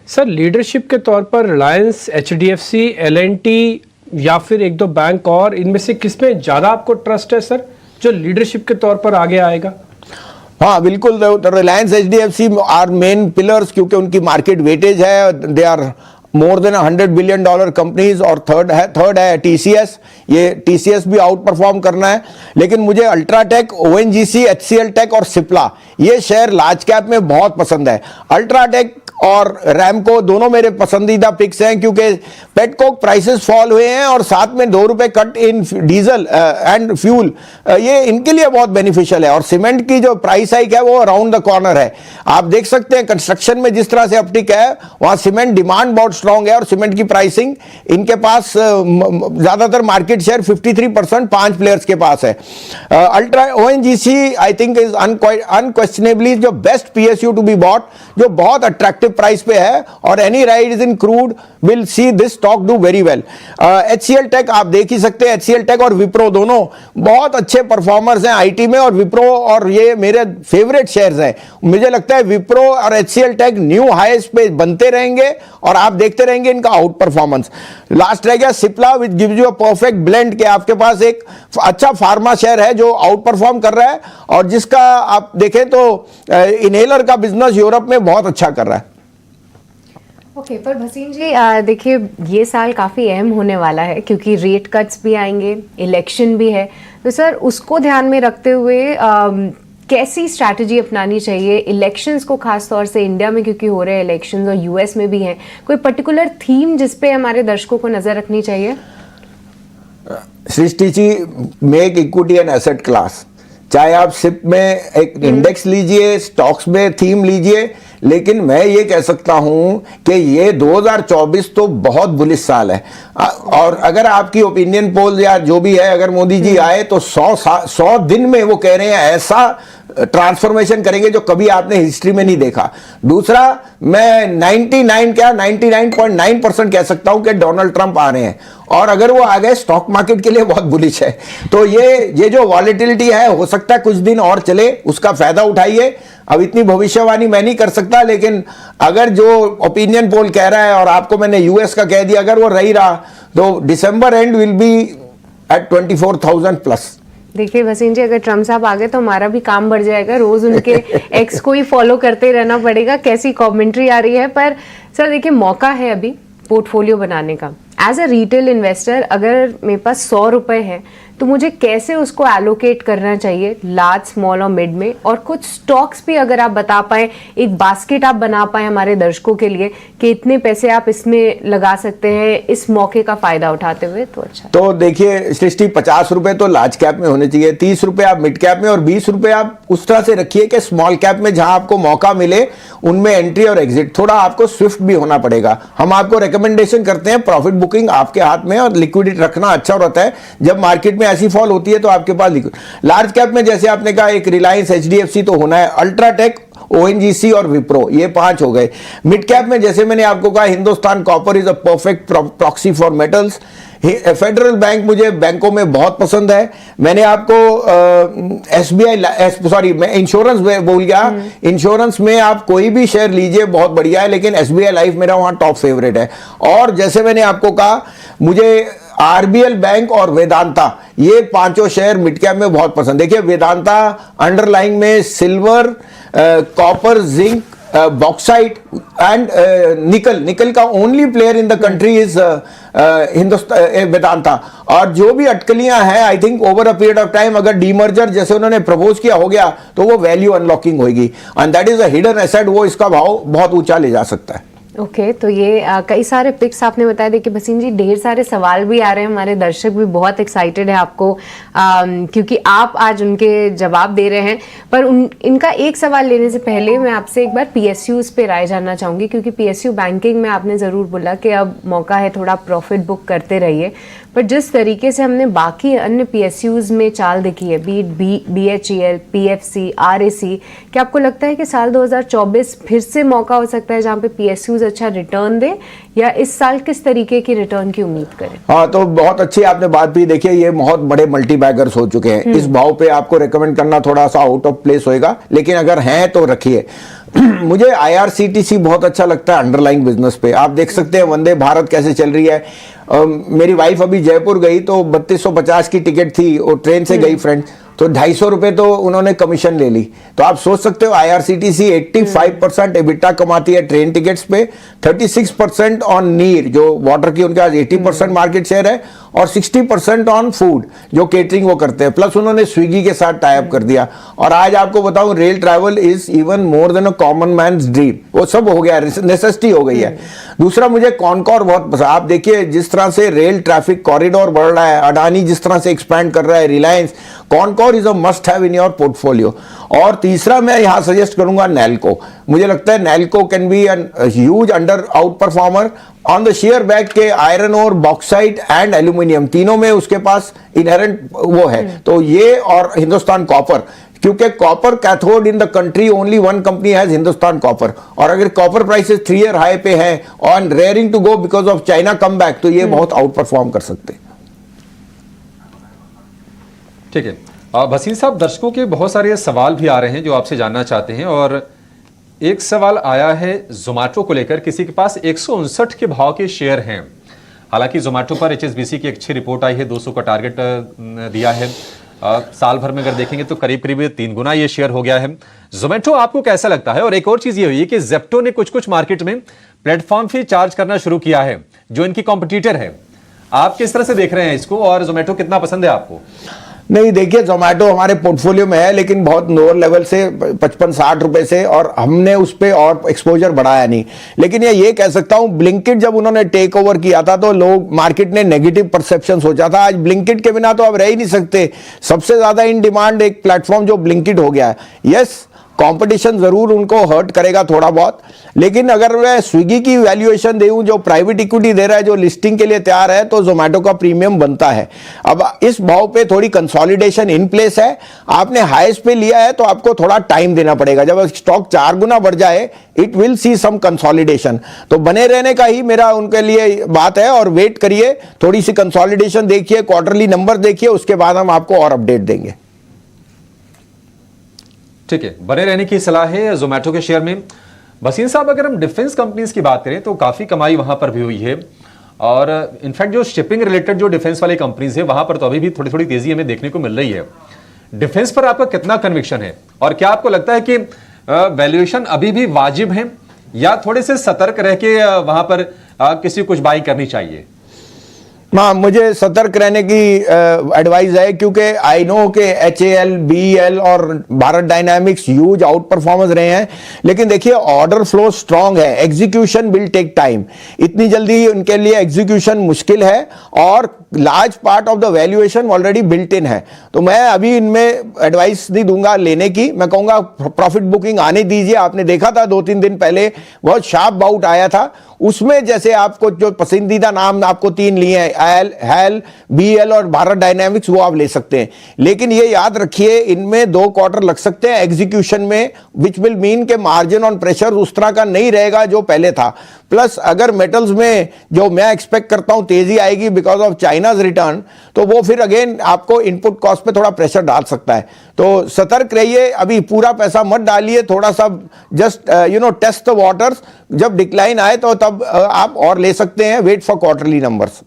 सर, लीडरशिप के तौर पर रिलायंस, एचडीएफसी, एलएनटी या फिर 1-2 बैंक, और इनमें से किसमें ज्यादा आपको ट्रस्ट है सर, जो लीडरशिप के तौर पर आगे आएगा? हाँ बिल्कुल, Reliance, HDFC are main pillars, क्योंकि उनकी मार्केट वेटेज है। They are more than $100 billion companies. और थर्ड है टीसीएस। ये टीसीएस भी आउट परफॉर्म करना है। लेकिन मुझे अल्ट्राटेक, ओएनजीसी, एचसीएल टेक और सिप्ला, ये शेयर लार्ज कैप में बहुत पसंद है। अल्ट्राटेक और रैमको दोनों मेरे पसंदीदा पिक्स हैं, क्योंकि पेटकोक प्राइसेस फॉल हुए हैं, और साथ में 2 रुपए cut in diesel and fuel, ये इनके लिए बहुत बेनिफिशियल है। और सीमेंट की जो प्राइस हाइक है वो अराउंड द कॉर्नर है। आप देख सकते हैं कंस्ट्रक्शन में जिस तरह से अपटिक है, वहां सीमेंट डिमांड बहुत स्ट्रांग है, और सीमेंट की प्राइसिंग इनके पास ज्यादातर मार्केट शेयर 53% 5 प्लेयर्स के पास है। Ultra ONGC I think is unquestionably जो best PSU to be bought, जो बहुत अट्रैक्टिव प्राइस पे है, और any rise in crude will see this stock do very well. HCL Tech आप देख ही सकते हैं, एचसीएल टेक और विप्रो दोनों बहुत अच्छे परफॉर्मर्स हैं आईटी में, और विप्रो और ये मेरे फेवरेट शेयर्स हैं। मुझे लगता है विप्रो और एचसीएल टेक न्यू हाईस पे बनते रहेंगे, और आप देखते रहेंगे इनका आउट परफॉर्मेंस। लास्ट रह गया Cipla, which gives you a perfect blend, के आपके पास एक अच्छा फार्मा शेयर है जो आउट परफॉर्म कर रहा है, और जिसका आप देखें तो इनहेलर का बिजनेस यूरोप में बहुत अच्छा कर रहा है। ओके, पर भसीन जी देखिए, ये साल काफ़ी अहम होने वाला है, क्योंकि रेट कट्स भी आएंगे, इलेक्शन भी है। तो सर, उसको ध्यान में रखते हुए कैसी स्ट्रैटेजी अपनानी चाहिए इलेक्शंस को, खास तौर से इंडिया में क्योंकि हो रहे हैं इलेक्शंस, और यूएस में भी हैं? कोई पर्टिकुलर थीम जिस पे हमारे दर्शकों को नजर रखनी चाहिए? Srishti ji, make equity an asset class. चाहे आप सिप में एक इंडेक्स लीजिए, स्टॉक्स में थीम लीजिए, लेकिन मैं ये कह सकता हूं कि ये 2024 तो बहुत बुलिश साल है। और अगर आपकी ओपिनियन पोल या जो भी है, अगर मोदी जी आए तो 100 दिन में वो कह रहे हैं ऐसा ट्रांसफॉर्मेशन करेंगे जो कभी आपने हिस्ट्री में नहीं देखा। दूसरा, मैं 99.9% कह सकता हूं कि डोनाल्ड ट्रंप आ रहे हैं, और अगर वो आ गए स्टॉक मार्केट के लिए बहुत बुलिश है। तो ये जो वॉलेटिलिटी है, हो सकता है कुछ दिन और चले, उसका फायदा उठाइए। अब इतनी भविष्यवाणी मैं नहीं कर सकता, लेकिन अगर जो ओपिनियन पोल कह रहा है, और आपको मैंने यूएस का कह दिया, अगर वो रही रहा तो December end will be at 24,000 plus. देखिए भसीन जी, अगर ट्रम्प साहब आ गए तो हमारा भी काम बढ़ जाएगा, रोज उनके एक्स को ही फॉलो करते रहना पड़ेगा। कैसी कमेंट्री आ रही है। पर सर देखिए, मौका है अभी पोर्टफोलियो बनाने का। एज अ रिटेल इन्वेस्टर अगर मेरे पास 100 रुपए है तो मुझे कैसे उसको एलोकेट करना चाहिए लार्ज, स्मॉल और मिड में, और कुछ स्टॉक्स भी अगर आप बता पाए, एक बास्केट आप बना पाए हमारे दर्शकों के लिए कि इतने पैसे आप इसमें लगा सकते हैं इस मौके का फायदा उठाते हुए, तो अच्छा। तो देखिए सृष्टि, 50 रुपए तो लार्ज कैप में होने चाहिए, 30 रुपए आप मिड कैप में, और 20 रुपए आप उस तरह से रखिए कि स्मॉल कैप में जहां आपको मौका मिले उनमें एंट्री और एग्जिट। थोड़ा आपको स्विफ्ट भी होना पड़ेगा। हम आपको रिकमेंडेशन करते हैं, प्रॉफिट बुकिंग आपके हाथ में, और लिक्विडिटी रखना अच्छा रहता है। जब मार्केट में ऐसी फॉल होती है तो आपके पास लिक्विड। लार्ज कैप में जैसे आपने कहा, एक रिलायंस, एचडीएफसी तो होना है, अल्ट्राटेक, ओएनजीसी और विप्रो, ये 5 हो गए। मिड कैप में जैसे मैंने आपको कहा, Hindustan copper is a perfect proxy for metals. Federal bank मुझे बैंकों में बहुत पसंद है। मैंने आपको मैं इंश्योरेंस बोल गया, इंश्योरेंस में आप कोई भी शेयर लीजिए, बहुत बढ़िया है, लेकिन एसबीआई लाइफ मेरा वहां टॉप फेवरेट है। और जैसे मैंने आपको कहा, मुझे आरबीएल बैंक और वेदांता, ये 5 शेयर मिड कैप में बहुत पसंद। देखिए वेदांता अंडरलाइंग में silver, copper, zinc, bauxite and nickel का only player in the country is Hindustan Vedanta. और जो भी अटकलियां हैं, I think over a period of time अगर डीमर्जर जैसे उन्होंने प्रपोज किया हो गया तो वो वैल्यू अनलॉकिंग होगी, and that is a hidden asset. वो इसका भाव बहुत ऊंचा ले जा सकता है। ओके तो ये कई सारे पिक्स आपने बताया। देखिए भसीन जी, ढेर सारे सवाल भी आ रहे हैं, हमारे दर्शक भी बहुत एक्साइटेड है आपको क्योंकि आप आज उनके जवाब दे रहे हैं। पर इनका एक सवाल लेने से पहले मैं आपसे एक बार पीएसयूज पे राय जानना चाहूंगी, क्योंकि पीएसयू बैंकिंग में आपने ज़रूर बोला कि अब मौका है, थोड़ा प्रॉफिट बुक करते रहिए। पर जिस तरीके से हमने बाकी अन्य पीएसयूज में चाल देखी है, बीएचईएल, पीएफसी, आरएसी, क्या आपको लगता है कि साल 2024 फिर से मौका हो सकता है जहां पे पीएसयूज अच्छा रिटर्न दे, या इस साल किस तरीके की रिटर्न की उम्मीद करें? हाँ, तो बहुत अच्छी आपने बात भी। देखिए ये बहुत बड़े मल्टी बैगर्स हो चुके हैं, इस भाव पे आपको रेकमेंड करना थोड़ा सा आउट ऑफ प्लेस होएगा, लेकिन अगर हैं तो रखिए। मुझे आईआरसीटीसी बहुत अच्छा लगता है अंडरलाइंग बिजनेस पे। आप देख सकते हैं वंदे भारत कैसे चल रही है। मेरी वाइफ अभी जयपुर गई तो 3250 की टिकट थी, वो ट्रेन से गई फ्रेंड, तो 250 रुपए तो उन्होंने कमीशन ले ली। तो आप सोच सकते हो आईआरसीटीसी 85% एबिटा कमाती है ट्रेन टिकट्स पे, 36% ऑन नीर जो वाटर की उनके पास 80% मार्केट शेयर है, और 60% ऑन फूड जो केटरिंग वो करते हैं। प्लस उन्होंने स्विगी के साथ टाई अप कर दिया। और आज आपको बताऊं, rail travel is even more than a common man's dream. वो सब हो गया, नेसेसिटी हो गई है। दूसरा, मुझे कॉनकॉर बहुत पसंद। आप देखिए जिस तरह से रेल ट्रैफिक कॉरिडोर बढ़ रहा है, अडानी जिस तरह से एक्सपैंड कर रहा है, Reliance, Concor is a must have in your portfolio. और तीसरा मैं यहां सजेस्ट करूंगा नैल्को। मुझे लगता है NALCO can be N huge under out performer on the share back के आयरन और बॉक्साइट एंड एल्यूमिनियम, तीनों में उसके पास इनहेरेंट वो है। तो ये और हिंदुस्तान कॉपर, क्योंकि copper cathode in the country only one company has Hindustan Copper, और अगर कॉपर प्राइसेस 3 ईयर हाई पे है on raring to go because of China come back, तो ये बहुत आउट परफॉर्म कर सकते हैं। ठीक है भसीन साहब, दर्शकों के बहुत सारे सवाल भी आ रहे हैं जो आपसे जानना चाहते हैं। और एक सवाल आया है जोमैटो को लेकर, किसी के पास 159 के भाव के शेयर हैं। हालांकि जोमैटो पर एचएसबीसी की अच्छी रिपोर्ट आई है, 200 का टारगेट दिया है। साल भर में अगर देखेंगे तो करीब करीब 3 गुना ये शेयर हो गया है। जोमैटो आपको कैसा लगता है? और एक और चीज ये हुई है कि जेप्टो ने कुछ मार्केट में प्लेटफॉर्म फी चार्ज करना शुरू किया है, जो इनकी कॉम्पिटिटर है। आप किस तरह से देख रहे हैं इसको, और जोमैटो कितना पसंद है आपको? नहीं, देखिए जोमैटो हमारे पोर्टफोलियो में है, लेकिन बहुत लोअर लेवल से 55-60 रुपए से, और हमने उस पर और एक्सपोजर बढ़ाया नहीं। लेकिन ये कह सकता हूं, ब्लिंकिट जब उन्होंने टेक ओवर किया था तो लोग, मार्केट ने नेगेटिव परसेप्शन सोचा था। आज ब्लिंकिट के बिना तो अब रह ही नहीं सकते। सबसे ज्यादा इन डिमांड एक प्लेटफॉर्म जो ब्लिंकिट हो गया है। यस, कंपटीशन जरूर उनको हर्ट करेगा थोड़ा बहुत, लेकिन अगर मैं स्विगी की वैल्यूएशन दूं जो प्राइवेट इक्विटी दे रहा है, जो लिस्टिंग के लिए तैयार है, तो जोमेटो का प्रीमियम बनता है। अब इस भाव पे थोड़ी कंसोलिडेशन इन प्लेस है, आपने हाईएस्ट पे लिया है तो आपको थोड़ा टाइम देना पड़ेगा। जब स्टॉक 4 गुना बढ़ जाए it will see some consolidation, तो बने रहने का ही मेरा उनके लिए बात है और वेट करिए, थोड़ी सी कंसोलिडेशन देखिए, क्वार्टरली नंबर देखिए, उसके बाद हम आपको और अपडेट देंगे। ठीक है, बने रहने की सलाह है जोमेटो के शेयर में। भसीन साहब, अगर हम डिफेंस कंपनीज की बात करें तो काफी कमाई वहां पर भी हुई है, और इनफैक्ट जो शिपिंग रिलेटेड जो डिफेंस वाली कंपनीज है वहां पर तो अभी भी थोड़ी थोड़ी तेजी हमें देखने को मिल रही है। डिफेंस पर आपका कितना कन्विक्शन है, और क्या आपको लगता है कि वैल्यूएशन अभी भी वाजिब है, या थोड़े से सतर्क रह के वहां पर किसी कुछ बाई करनी चाहिए? हाँ, मुझे सतर्क रहने की एडवाइस है, क्योंकि आई नो कि HAL, BEL और Bharat dynamics huge out performance रहे हैं, लेकिन देखिए ऑर्डर फ्लो स्ट्रांग है, एग्जीक्यूशन विल टेक टाइम, इतनी जल्दी उनके लिए एग्जीक्यूशन मुश्किल है, और large part of the valuation already built in है। तो मैं अभी इनमें एडवाइस नहीं दूंगा लेने की, मैं कहूंगा प्रॉफिट बुकिंग आने दीजिए। आपने देखा था 2-3 दिन पहले बहुत शार्प बाउट आया था, उसमें जैसे आपको जो पसंदीदा नाम आपको 3 लिए हैं, HAL, BEL और भारत डायनामिक्स, वो आप ले सकते हैं, लेकिन ये याद रखिए इनमें 2 क्वार्टर लग सकते हैं एग्जीक्यूशन में, विच विल मीन के मार्जिन ऑन प्रेशर उस तरह का नहीं रहेगा जो पहले था। प्लस अगर मेटल्स में जो मैं एक्सपेक्ट करता हूं तेजी आएगी बिकॉज ऑफ चाइनाज रिटर्न, तो वो फिर अगेन आपको इनपुट कॉस्ट पे थोड़ा प्रेशर डाल सकता है। तो सतर्क रहिए, अभी पूरा पैसा मत डालिए, थोड़ा सा जस्ट टेस्ट द वाटर्स, जब डिक्लाइन आए तो तब आप और ले सकते हैं, वेट फॉर क्वार्टरली नंबर्स।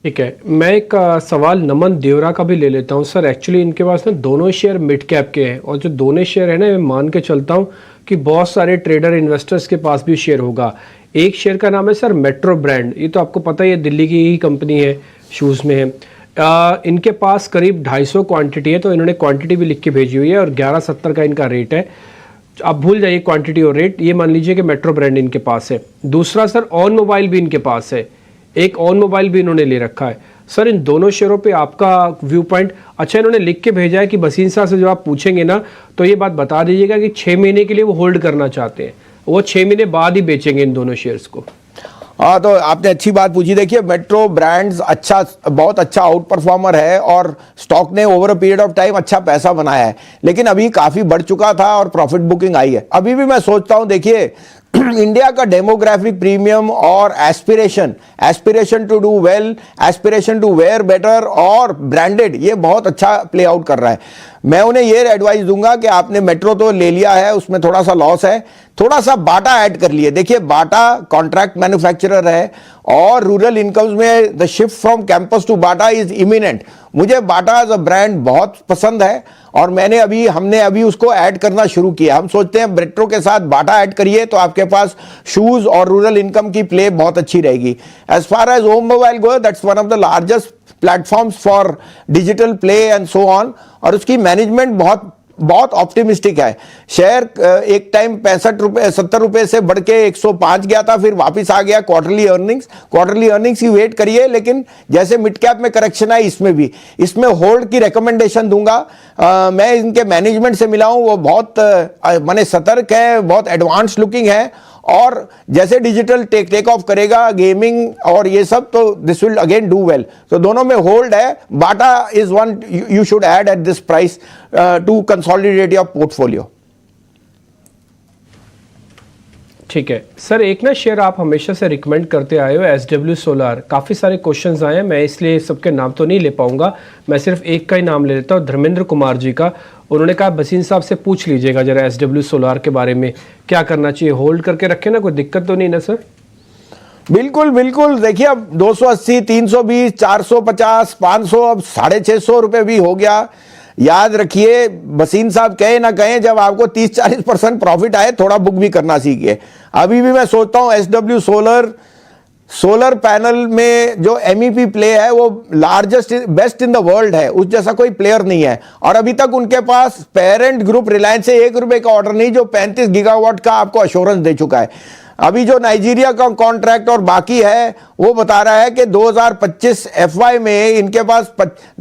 ठीक है, मैं एक सवाल नमन देवरा का भी ले लेता हूं। सर एक्चुअली इनके पास ना दोनों शेयर मिड कैप के हैं, और जो दोनों शेयर है ना, मैं मान के चलता हूं कि बहुत सारे ट्रेडर इन्वेस्टर्स के पास भी शेयर होगा। एक शेयर का नाम है सर मेट्रो ब्रांड, ये तो आपको पता ही है दिल्ली की ही कंपनी है, शूज़ में है। इनके पास करीब 250 क्वांटिटी है, तो इन्होंने क्वांटिटी भी लिख के भेजी हुई है, और 1170 का इनका रेट है। आप भूल जाइए क्वांटिटी और रेट, ये मान लीजिए कि मेट्रो ब्रांड इनके पास है। दूसरा सर ऑन मोबाइल भी इनके पास है, एक ऑन मोबाइल भी इन्होंने ले रखा है। सर इन दोनों शेयरों पे आपका व्यू पॉइंट, अच्छा इन्होंने लिख के भेजा है कि भसीन साहब से जब आप पूछेंगे ना तो ये बात बता दीजिएगा कि 6 महीने के लिए वो होल्ड करना चाहते हैं, वो 6 महीने बाद ही बेचेंगे इन दोनों शेयर्स को। हाँ, तो आपने अच्छी बात पूछी। देखिए मेट्रो ब्रांड्स बहुत अच्छा आउट परफॉर्मर है, और स्टॉक ने over a period of time अच्छा पैसा बनाया है, लेकिन अभी काफी बढ़ चुका था और प्रॉफिट बुकिंग आई है। अभी भी मैं सोचता हूं, देखिए इंडिया का डेमोग्राफिक प्रीमियम और aspiration to do well, aspiration to wear better और ब्रांडेड, ये बहुत अच्छा प्ले आउट कर रहा है। मैं उन्हें ये एडवाइस दूंगा कि आपने मेट्रो तो ले लिया है, उसमें थोड़ा सा लॉस है, थोड़ा सा बाटा ऐड कर लिए। देखिए बाटा कॉन्ट्रैक्ट मैन्युफैक्चरर है, और रूरल इनकम्स में the shift from Campus to Bata is imminent. मुझे बाटा एज अ ब्रांड बहुत पसंद है, और हमने अभी उसको ऐड करना शुरू किया। हम सोचते हैं मेट्रो के साथ बाटा ऐड करिए तो आपके पास शूज और रूरल इनकम की प्ले बहुत अच्छी रहेगी। As far as home mobile go, that's one of the largest platforms for digital play and so on, और उसकी मैनेजमेंट बहुत ऑप्टिमिस्टिक है। शेयर एक टाइम 70 रुपए से बढ़ के 105 गया था, फिर वापस आ गया। क्वार्टरली अर्निंग्स की वेट करिए, लेकिन जैसे मिड कैप में करेक्शन है इसमें होल्ड की रिकमेंडेशन दूंगा। मैं इनके मैनेजमेंट से मिला हूं, वो बहुत माने सतर्क है, बहुत एडवांस लुकिंग है, और जैसे डिजिटल टेक ऑफ करेगा गेमिंग और ये सब, तो this will again do well. तो दोनों में होल्ड है। Bata is one you should add at this price to consolidate your portfolio. ठीक है सर, एक ना शेयर आप हमेशा से रिकमेंड करते आए हो, SW सोलार। काफ़ी सारे क्वेश्चंस आए हैं, मैं इसलिए सबके नाम तो नहीं ले पाऊंगा, मैं सिर्फ एक का ही नाम ले लेता हूँ, धर्मेंद्र कुमार जी का। उन्होंने कहा भसीन साहब से पूछ लीजिएगा जरा SW सोलार के बारे में, क्या करना चाहिए, होल्ड करके रखे ना, कोई दिक्कत तो नहीं ना सर? बिल्कुल। देखिए अब 280, 320, 450, 500, अब 650 रुपए भी हो गया। याद रखिए, भसीन साहब कहे ना कहें, जब आपको 30-40% प्रॉफिट आए थोड़ा बुक भी करना सीखिए। अभी भी मैं सोचता हूं SW सोलर पैनल में जो MEP प्ले है वो largest best in the world है, उस जैसा कोई प्लेयर नहीं है। और अभी तक उनके पास पेरेंट ग्रुप रिलायंस से 1 रुपए का ऑर्डर नहीं, जो 35 गीगावाट का आपको अश्योरेंस दे चुका है। अभी जो नाइजीरिया का कॉन्ट्रैक्ट और बाकी है वो बता रहा है कि 2025 एफवाई में इनके पास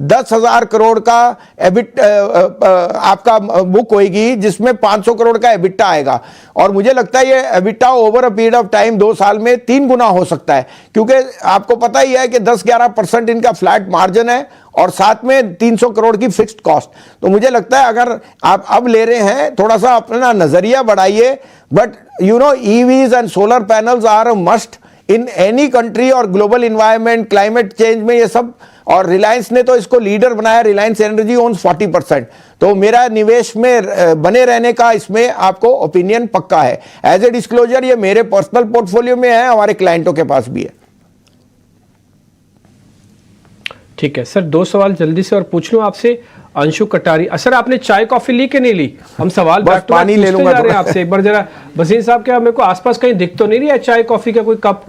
10,000 करोड़ का एबिट आपका बुक होगी, जिसमें 500 करोड़ का एबिटा आएगा। और मुझे लगता है ये EBITDA over a period of time 2 साल में 3 गुना हो सकता है, क्योंकि आपको पता ही है कि 10-11% इनका फ्लैट मार्जिन है और साथ में 300 करोड़ की फिक्स्ड कॉस्ट। तो मुझे लगता है अगर आप अब ले रहे हैं, थोड़ा सा अपना नजरिया बढ़ाइए। But you know, EVs and solar panels are a must in any country, और ग्लोबल इन्वायरमेंट, क्लाइमेट चेंज में ये सब, और रिलायंस ने तो इसको लीडर बनाया। Reliance Energy owns 40%। तो मेरा निवेश में बने रहने का इसमें आपको ओपिनियन पक्का है। एज ए डिस्क्लोजर, ये मेरे पर्सनल पोर्टफोलियो में है, हमारे क्लाइंटों के पास भी है। ठीक है सर, 2 सवाल जल्दी से और पूछ लूं आपसे। अंशु कटारी, सर आपने चाय कॉफी ली कि नहीं ली? हम सवाल बस पानी ले लूंगा आपसे। एक बार जरा भसीन साहब, क्या मेरे को आसपास कहीं दिख तो नहीं रही है चाय कॉफी का कोई कप?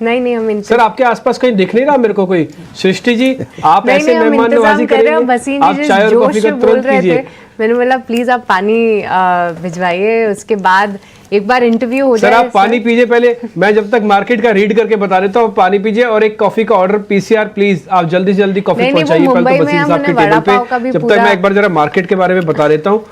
नहीं हम सर आपके आसपास कहीं दिख नहीं रहा मेरे को कोई। सृष्टि जी, आप ऐसे मेहमान नवाजी करेंगे, आप चाय और कॉफी का तुरंत कीजिए। मैंने बोला प्लीज आप पानी भिजवाइए, उसके बाद एक बार इंटरव्यू हो जाए। सर आप पानी पीजिए पहले, मैं जब तक मार्केट का रीड करके बता देता हूँ। पानी पीजिए और एक कॉफी का ऑर्डर पीसीआर प्लीज, आप जल्दी जल्दी कॉफी पहुंचाइए पहले तो वसीम साहब के टेबल पे, जब तक मैं एक बार जरा मार्केट के बारे में बता देता हूँ।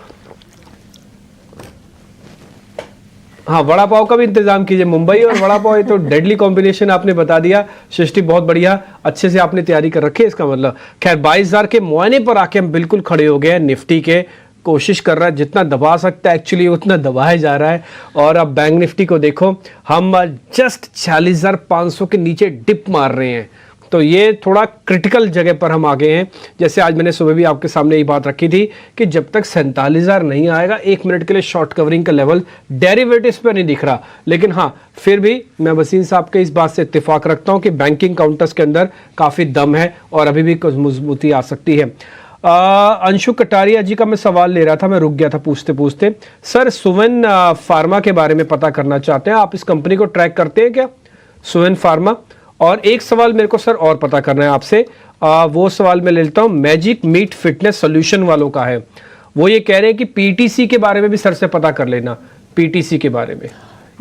हाँ, वड़ा पाव का भी इंतजाम कीजिए। मुंबई और वड़ा पाव, ये तो डेडली कॉम्बिनेशन आपने बता दिया। सृष्टि बहुत बढ़िया, अच्छे से आपने तैयारी कर रखी है इसका मतलब। खैर 22,000 के मुआयने पर आके हम बिल्कुल खड़े हो गए हैं। निफ्टी के कोशिश कर रहा है जितना दबा सकता है, एक्चुअली उतना दबाया जा रहा है। और अब बैंक निफ्टी को देखो, हम जस्ट 46,500 के नीचे डिप मार रहे हैं। तो ये थोड़ा क्रिटिकल जगह पर हम आ गए हैं। जैसे आज मैंने सुबह भी आपके सामने ये बात रखी थी कि जब तक 47,000 नहीं आएगा, 1 मिनट के लिए शॉर्ट कवरिंग का लेवल डेरिवेटिव्स पर नहीं दिख रहा। लेकिन हाँ, फिर भी मैं वसीम साहब के इस बात से इत्तेफाक रखता हूँ कि बैंकिंग काउंटर्स के अंदर काफ़ी दम है और अभी भी कुछ मजबूती आ सकती है। अंशु कटारिया जी का मैं सवाल ले रहा था, मैं रुक गया था पूछते पूछते। सर सुवेन फार्मा के बारे में पता करना चाहते हैं, आप इस कंपनी को ट्रैक करते हैं क्या, सुवेन फार्मा? और एक सवाल मेरे को सर और पता करना है आपसे, वो सवाल मैं ले लेता हूँ। मैजिक मीट फिटनेस सोल्यूशन वालों का है, वो ये कह रहे हैं कि पीटीसी के बारे में भी सर से पता कर लेना, पीटीसी के बारे में।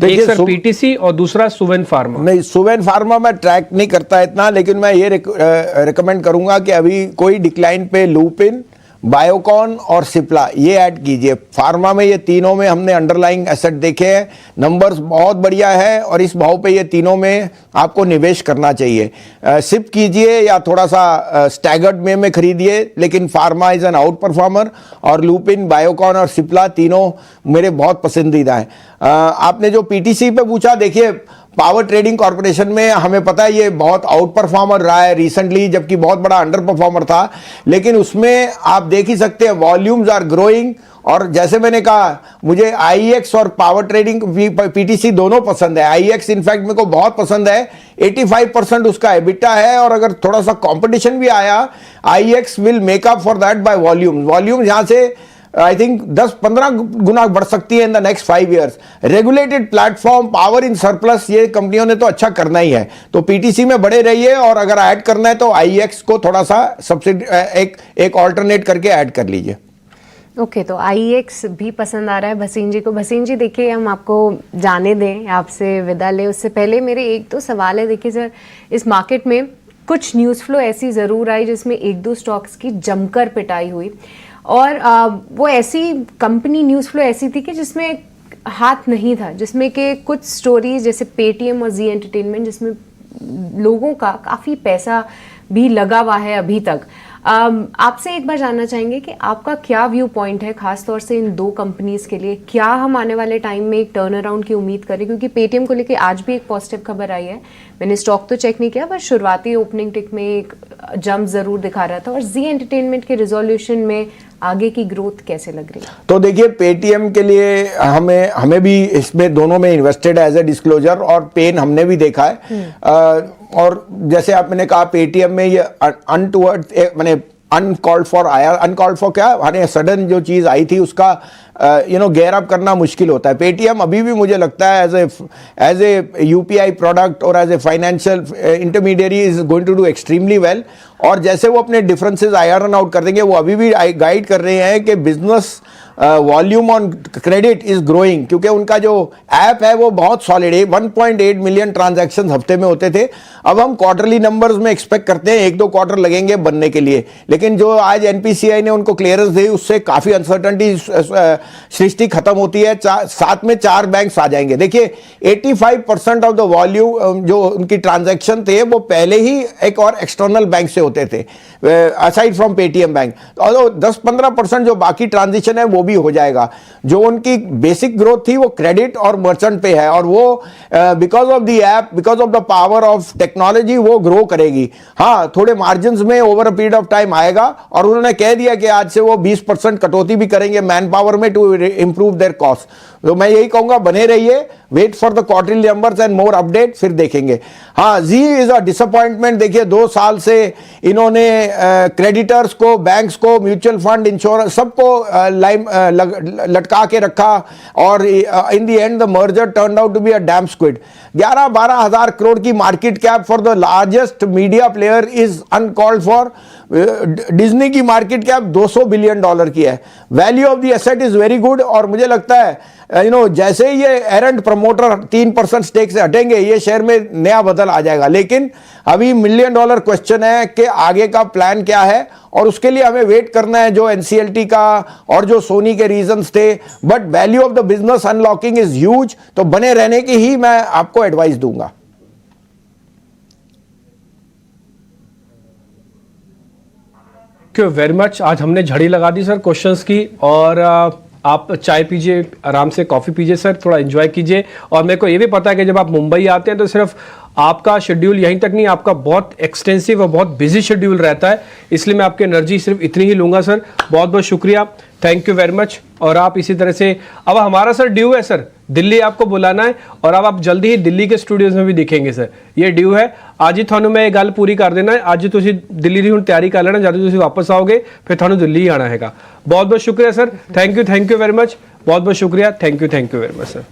एक सर पीटीसी और दूसरा सुवेन फार्मा। नहीं, सुवेन फार्मा मैं ट्रैक नहीं करता इतना, लेकिन मैं ये रिकमेंड करूंगा कि अभी कोई डिक्लाइन पे लूपिन, बायोकॉन और सिप्ला ये ऐड कीजिए। फार्मा में ये तीनों में हमने अंडरलाइंग एसेट देखे हैं, नंबर्स बहुत बढ़िया है और इस भाव पे ये तीनों में आपको निवेश करना चाहिए। सिप कीजिए या थोड़ा सा स्टैगर्ड में खरीदिए, लेकिन pharma is an out performer और लूपिन, बायोकॉन और सिप्ला तीनों मेरे बहुत पसंदीदा हैं। आपने जो पीटीसी पे पूछा, देखिए पावर ट्रेडिंग कॉर्पोरेशन में हमें पता है ये बहुत आउट परफॉर्मर रहा है रिसेंटली, जबकि बहुत बड़ा अंडर परफॉर्मर था। लेकिन उसमें आप देख ही सकते हैं वॉल्यूम्स आर ग्रोइंग, और जैसे मैंने कहा मुझे आईएक्स और पावर ट्रेडिंग पीटीसी दोनों पसंद है। आईएक्स इनफैक्ट मेरे को बहुत पसंद है, 85% उसका एबिटा है, और अगर थोड़ा सा कंपटीशन भी आया, IEX will make up for that by volume यहां से आई थिंक 10-15 गुना बढ़ सकती है in the next 5 years। Regulated platform, power in surplus, ये कंपनियों ने तो अच्छा करना ही है। तो पीटीसी में बड़े रहिए, और अगर ऐड करना है तो आईएक्स को थोड़ा सा सब्सिडी एक ऑल्टरनेट करके ऐड कर लीजिए। ओके, तो आईएक्स भी पसंद आ रहा है भसीन जी को। भसीन जी देखिए, हम आपको जाने दें, आपसे विदा ले उससे पहले मेरे 1-2 सवाल है। देखिए सर, इस मार्केट में कुछ न्यूज़ फ्लो ऐसी ज़रूर आई जिसमें 1-2 स्टॉक्स की जमकर पिटाई हुई, और वो ऐसी कंपनी न्यूज़ फ्लो ऐसी थी कि जिसमें हाथ नहीं था, जिसमें कि कुछ स्टोरीज जैसे पेटीएम और जी एंटरटेनमेंट, जिसमें लोगों का काफ़ी पैसा भी लगा हुआ है अभी तक। आपसे एक बार जानना चाहेंगे कि आपका क्या व्यू पॉइंट है खास तौर से इन 2 कंपनीज के लिए। क्या हम आने वाले टाइम में एक टर्न अराउंड की उम्मीद करें, क्योंकि पेटीएम को लेके आज भी एक पॉजिटिव खबर आई है। मैंने स्टॉक तो चेक नहीं किया, पर शुरुआती ओपनिंग टिक में एक जंप जरूर दिखा रहा था। और जी एंटरटेनमेंट के रिजोल्यूशन में आगे की ग्रोथ कैसे लग रही है? तो देखिए, पेटीएम के लिए हमें भी इसमें दोनों में इन्वेस्टेड एज ए डिस्क्लोजर, और पेन हमने भी देखा है। और जैसे आपने कहा, पेटीएम में ये अनटुवर्ड मैंने अनकॉल्ड फॉर आया, अनकॉल्ड फॉर क्या, माने सडन जो चीज आई थी उसका गेयर अप करना मुश्किल होता है। पेटीएम अभी भी मुझे लगता है एज ए यूपीआई प्रोडक्ट और as a financial intermediary is going to do extremely well. और जैसे वो अपने डिफरेंसेस आयरन आउट कर देंगे, वो अभी भी गाइड कर रहे हैं कि business volume on credit is growing, क्योंकि उनका जो ऐप है वो बहुत सॉलिड है। 1.8 मिलियन ट्रांजैक्शन हफ्ते में होते थे। अब हम क्वार्टरली नंबर्स में एक्सपेक्ट करते हैं 1-2 क्वार्टर लगेंगे बनने के लिए, लेकिन जो आज एनपीसीआई ने उनको क्लियरेंस दी उससे काफी अनसर्टेनिटी सृष्टि खत्म होती है। साथ में 4 बैंक्स आ जाएंगे। देखिए 85% ऑफ द वॉल्यूम जो उनकी ट्रांजैक्शन थे वो पहले ही एक और एक्सटर्नल बैंक से होते थे, असाइड फ्रॉम पेटीएम बैंक। और 10-15% जो बाकी ट्रांजिशन है वो भी हो जाएगा। जो उनकी बेसिक ग्रोथ थी वो क्रेडिट और मर्चेंट पे है, और वो because of the app, because of the power of technology वो ग्रो करेगी। हाँ, थोड़े मार्जिन में over a period of time आएगा, और उन्होंने कह दिया कि आज से वो 20% कटौती भी करेंगे मैन पावर में टू इंप्रूव देयर कॉस्ट। तो मैं यही कहूंगा, बने रहिए, wait for the quarterly numbers and more update, फिर देखेंगे। हाँ, जी इज अ डिसअपॉइंटमेंट। देखिए 2 साल से इन्होंने क्रेडिटर्स को, बैंक्स को, म्यूचुअल फंड, इंश्योरेंस सबको लटका के रखा, और in the end the merger turned out to be a damp squib. 11-12 हजार करोड़ की market cap for the largest media player is uncalled for. Disney की मार्केट कैप $200 बिलियन की है। Value of the asset is very good, और मुझे लगता है जैसे ये एरेंट प्रमोटर 3% स्टेक से हटेंगे, ये शेयर में नया बदल आ जाएगा। लेकिन अभी $1 मिलियन क्वेश्चन है कि आगे का प्लान क्या है, और उसके लिए हमें वेट करना है जो एनसीएलटी का और जो सोनी के रीजंस थे। But value of the business unlocking is huge, तो बने रहने की ही मैं आपको एडवाइस दूंगा। Thank you very much. आज हमने झड़ी लगा दी सर क्वेश्चंस की, और आप चाय पीजिए, आराम से कॉफ़ी पीजिए सर, थोड़ा एंजॉय कीजिए। और मेरे को ये भी पता है कि जब आप मुंबई आते हैं तो सिर्फ आपका शेड्यूल यहीं तक नहीं, आपका बहुत एक्सटेंसिव और बहुत बिजी शेड्यूल रहता है, इसलिए मैं आपकी एनर्जी सिर्फ इतनी ही लूँगा सर। बहुत बहुत शुक्रिया, थैंक यू वेरी मच। और आप इसी तरह से, अब हमारा सर ड्यू है सर, दिल्ली आपको बुलाना है, और अब आप जल्दी ही दिल्ली के स्टूडियोज में भी दिखेंगे सर, ये ड्यू है। आज ही थानू मैं ये गल पूरी कर देना है, आज ही तुसी दिल्ली की हुण तैयारी कर लेना, जब तुसी वापस आओगे फिर थानू दिल्ली ही आना हैगा। बहुत बहुत शुक्रिया sir, thank you very much, बहुत बहुत शुक्रिया, thank you very much sir.